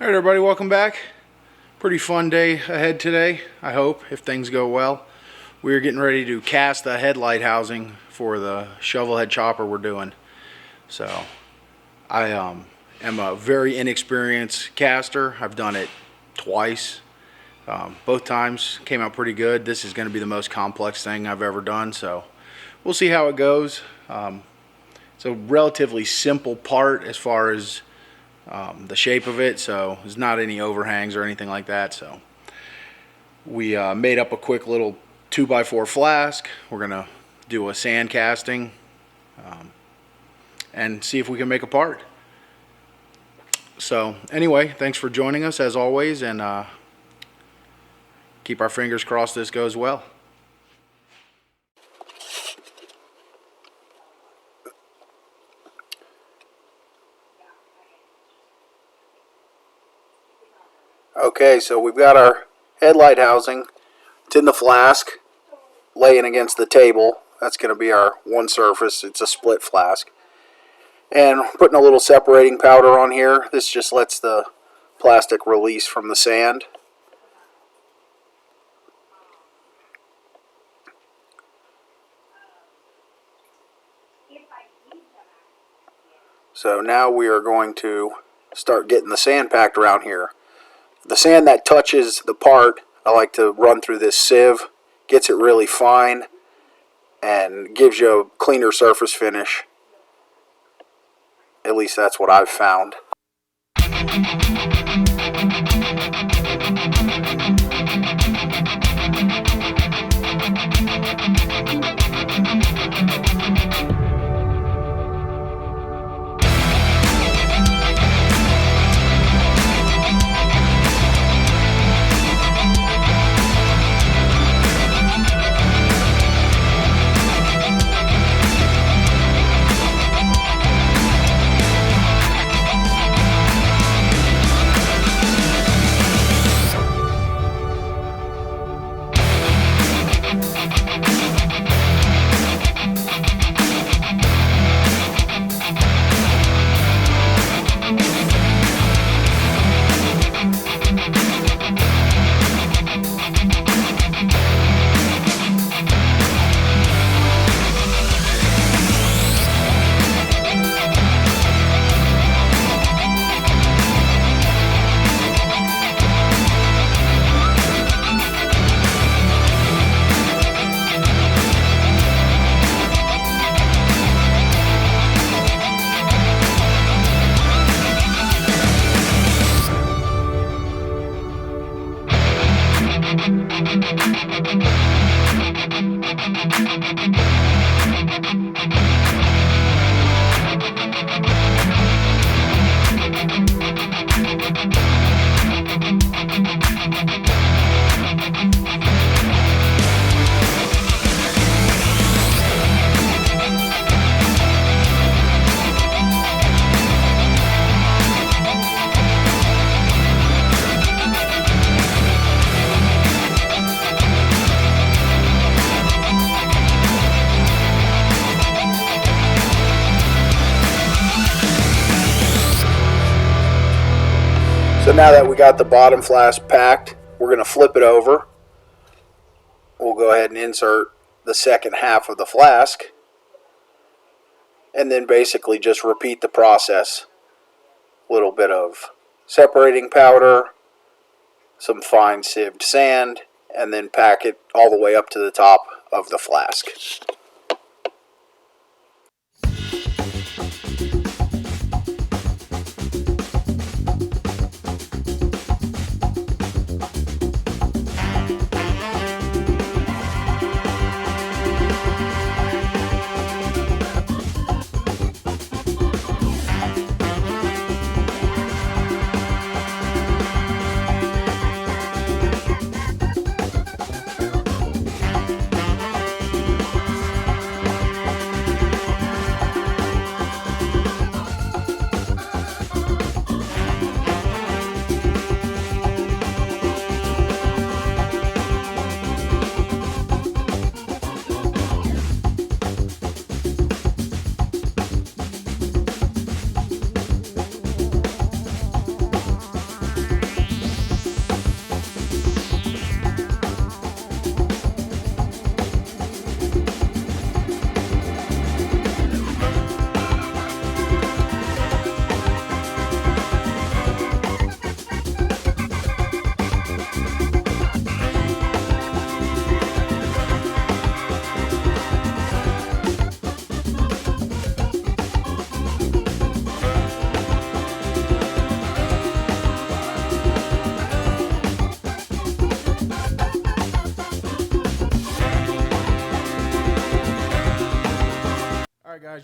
Alright everybody, welcome back. Pretty fun day ahead today, I hope, if things go well. We're getting ready to cast the headlight housing for the Shovelhead chopper we're doing. So, I am a very inexperienced caster. I've done it twice. Both times came out pretty good. This is going to be the most complex thing I've ever done, so we'll see how it goes. It's a relatively simple part as far as the shape of it, so there's not any overhangs or anything like that. So we made up a quick little 2x4 flask. We're gonna do a sand casting and see if we can make a part. So anyway, thanks for joining us as always, and keep our fingers crossed this goes well. Okay, so we've got our headlight housing. It's in the flask, laying against the table. That's going to be our one surface. It's a split flask. And putting a little separating powder on here. This just lets the plastic release from the sand. So now we are going to start getting the sand packed around here. The sand that touches the part, I like to run through this sieve, gets it really fine, and gives you a cleaner surface finish. At least that's what I've found. So now that we got the bottom flask packed, we're going to flip it over. We'll go ahead and insert the second half of the flask, and then basically just repeat the process. A little bit of separating powder, some fine sieved sand, and then pack it all the way up to the top of the flask.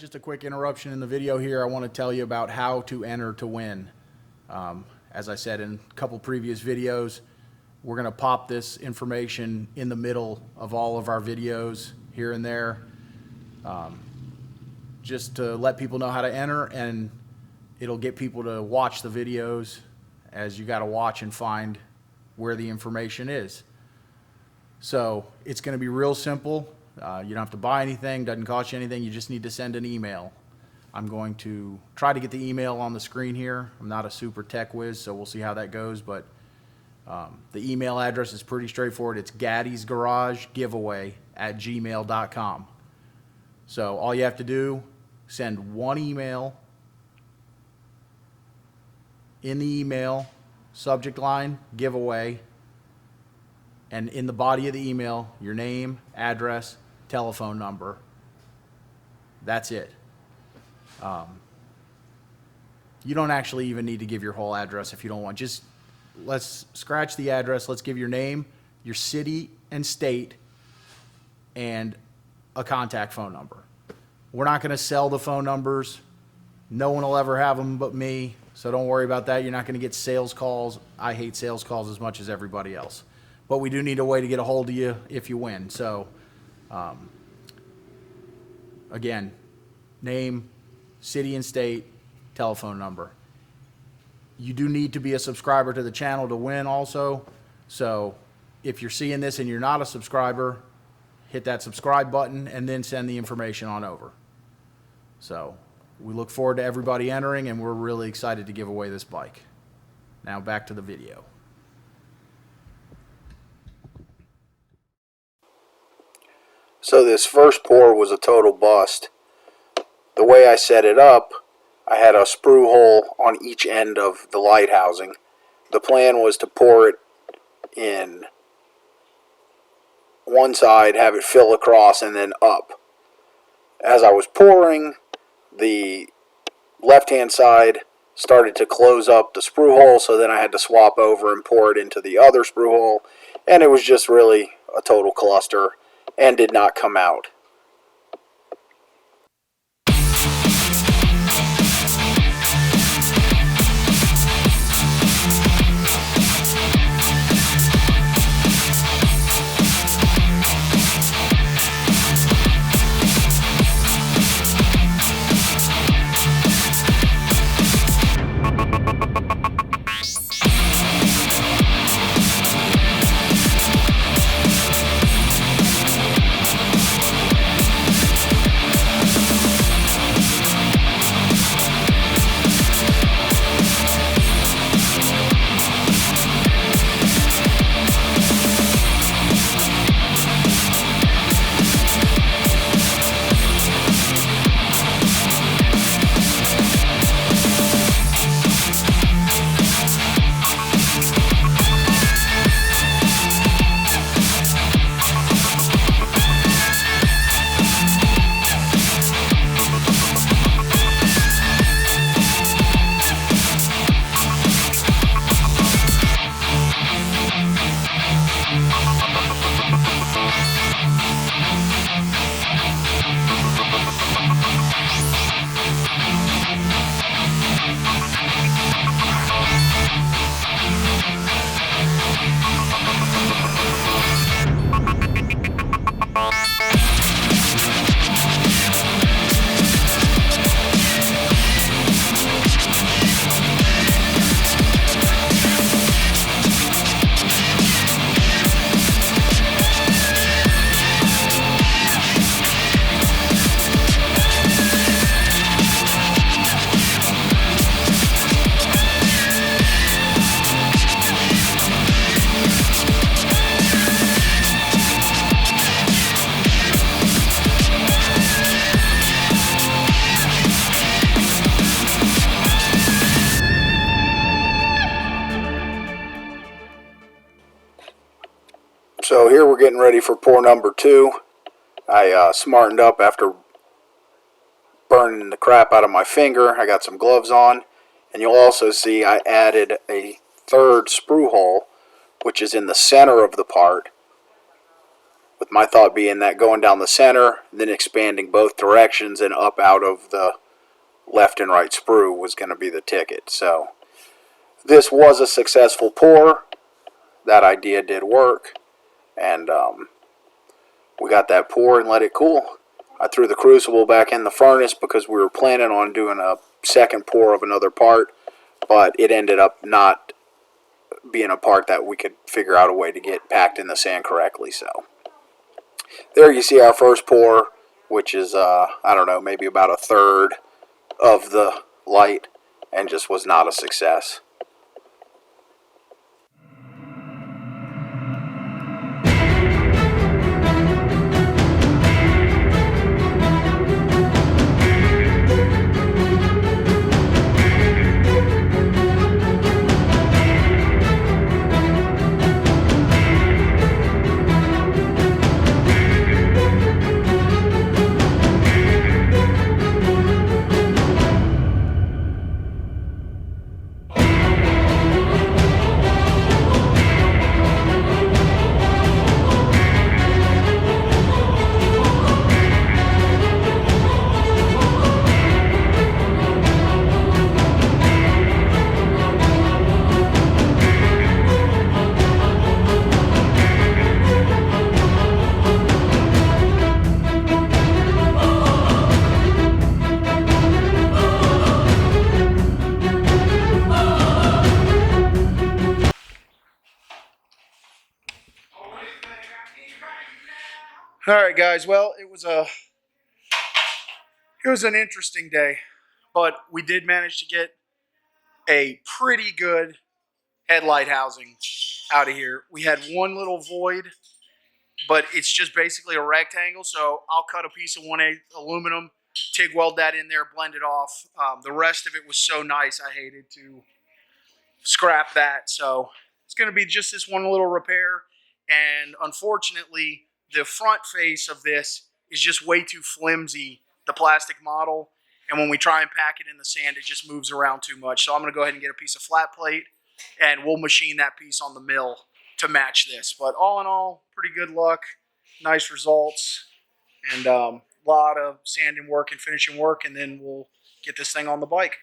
just a quick interruption in the video here. I want to tell you about how to enter to win. As I said in a couple previous videos, we're going to pop this information in the middle of all of our videos here and there, just to let people know how to enter, and it'll get people to watch the videos, as you got to watch and find where the information is. So it's going to be real simple. You don't have to buy anything, doesn't cost you anything. You just need to send an email. I'm going to try to get the email on the screen here. I'm not a super tech whiz, so we'll see how that goes, but the email address is pretty straightforward. It's gaddysgaragegiveaway@gmail.com. So all you have to do, send one email. In the email, subject line, giveaway, and in the body of the email, your name, address, telephone number. That's it. You don't actually even need to give your whole address if you don't want. Just let's scratch the address. Let's give your name, your city and state, and a contact phone number. We're not going to sell the phone numbers. No one will ever have them but me, so don't worry about that. You're not going to get sales calls. I hate sales calls as much as everybody else. But we do need a way to get a hold of you if you win. So, again, name, city and state, telephone number. You do need to be a subscriber to the channel to win also. So if you're seeing this and you're not a subscriber, hit that subscribe button and then send the information on over. So we look forward to everybody entering, and we're really excited to give away this bike. Now back to the video. So this first pour was a total bust. The way I set it up, I had a sprue hole on each end of the light housing. The plan was to pour it in one side, have it fill across, and then up. As I was pouring, the left-hand side started to close up the sprue hole, so then I had to swap over and pour it into the other sprue hole, and it was just really a total cluster and did not come out. So here we're getting ready for pour number 2. I smartened up after burning the crap out of my finger. I got some gloves on, and you'll also see I added a third sprue hole, which is in the center of the part, with my thought being that going down the center, then expanding both directions and up out of the left and right sprue was going to be the ticket. So this was a successful pour. That idea did work, and we got that pour and let it cool. I threw the crucible back in the furnace because we were planning on doing a second pour of another part, but it ended up not being a part that we could figure out a way to get packed in the sand correctly. So there you see our first pour, which is, I don't know, maybe about a third of the light, and just was not a success. All right, guys. Well, it was an interesting day, but we did manage to get a pretty good headlight housing out of here. We had one little void, but it's just basically a rectangle. So I'll cut a piece of 1/8 aluminum, TIG weld that in there, blend it off. The rest of it was so nice, I hated to scrap that. So it's going to be just this one little repair, and unfortunately, the front face of this is just way too flimsy, the plastic model, and when we try and pack it in the sand, it just moves around too much. So I'm going to go ahead and get a piece of flat plate, and we'll machine that piece on the mill to match this. But all in all, pretty good luck, nice results, and a lot of sanding work and finishing work, and then we'll get this thing on the bike.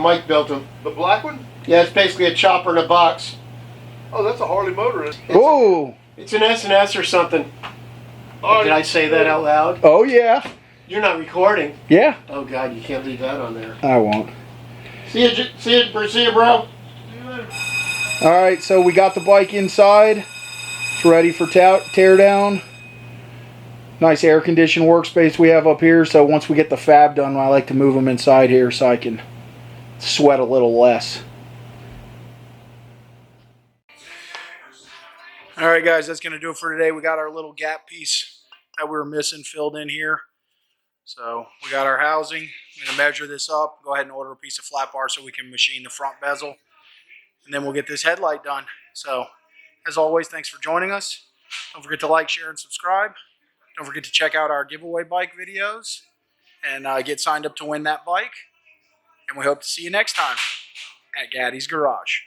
Mike built them. The black one? Yeah, it's basically a chopper in a box. Oh, that's a Harley motorist. Oh. It's an S&S or something. Oh, Did I say that out loud? Oh yeah. You're not recording. Yeah. Oh God, you can't leave that on there. I won't. See you, bro. All right, so we got the bike inside. It's ready for tear down. Nice air conditioned workspace we have up here. So once we get the fab done, I like to move them inside here so I can sweat a little less. All right, guys, that's going to do it for today. We got our little gap piece that we were missing filled in here. So we got our housing. I'm going to measure this up, go ahead and order a piece of flat bar so we can machine the front bezel. And then we'll get this headlight done. So, as always, thanks for joining us. Don't forget to like, share, and subscribe. Don't forget to check out our giveaway bike videos and get signed up to win that bike. And we hope to see you next time at Gaddy's Garage.